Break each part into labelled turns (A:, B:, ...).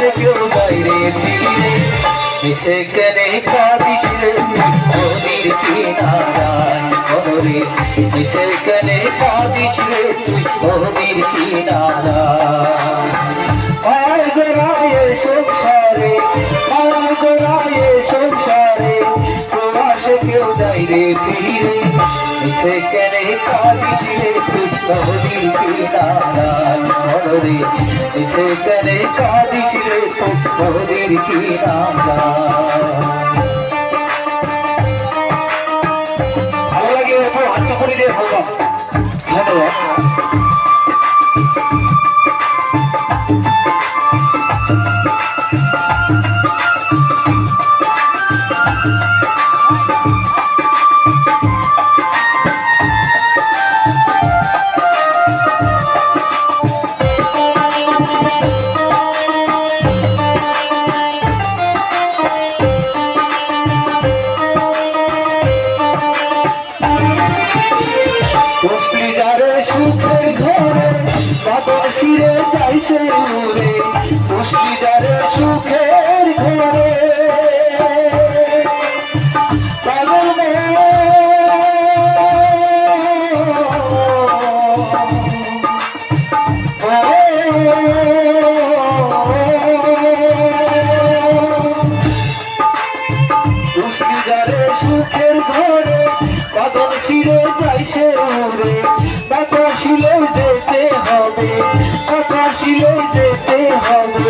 A: প্রবাসে কেউ যায় রে ফিরে মিশে কেনে কাঁদিস রে নদীর কিনারায় রে মিশে কেনে কাঁদিস রে তুই নদীর কিনারায় আয় গোড়ায় সংসারে আয় গোড়ায় সংসারে প্রবাসে কেউ যায় রে ফিরে মিশে কেনে কাঁদিস রে তুই নদীর কিনারায় রে মিশে কেনে কাঁদিস রে তুই নদীর কিনারায় ভালো লাগে আচ্ছা করে রে ভালো ধন্যবাদ সুখের ঘরে বাদল ছিঁড়ে যাই সে উড়ে বসলি যারে সুখের ঘরে পাগল বসলি যারে সুখের ঘরে বাদল ছিঁড়ে যাই সে উড়ে আকাশিলে যেতে হবে আকাশিলে যেতে হবে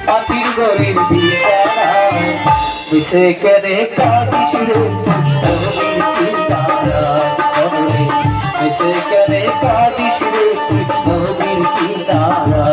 A: পাখির ঘরের বিছানা মিশে কেনে কাঁদিস রে মিশে কেনে কাঁদিস রে নদীর কিনারা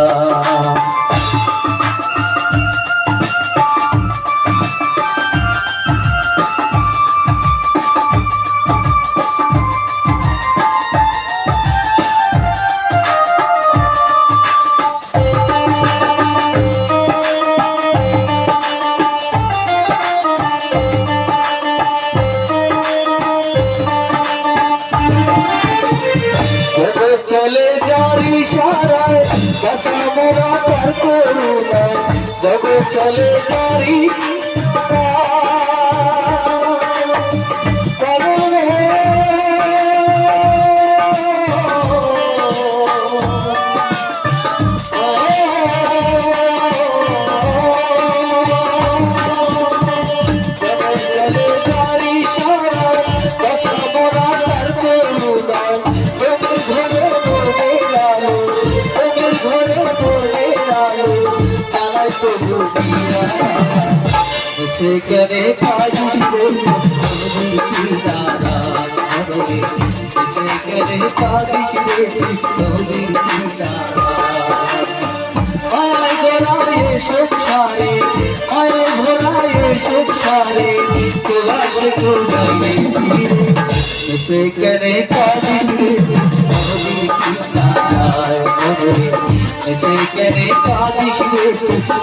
A: চলে যারি সারায় বসা মোরা তার করুণা জগ চলে যারি চলে যারি সারায় বসা মোরা তার করুণা মিশে কেনে কাঁদিস রে নদীর কিনারায় মিশে কেনে কাঁদিস রে নদীর কিনারায় আয় গোড়ায় সংসারে আয় ঘোড়ায় সংসারে প্রবাসে কেউ যাবে ফিরে মিশে কেনে কাঁদিস রে নদীর কিনারায় মিশে কেনে কাঁদিস রে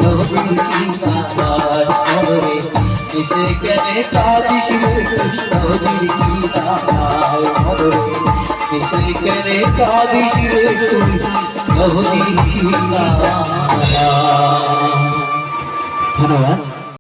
A: নদীর কিনারায় মিশে কেনে কাঁদিস রে নদীর কিনারায় মিশে কেনে কাঁদিস রে নদীর কিনারায় ধন্যবাদ।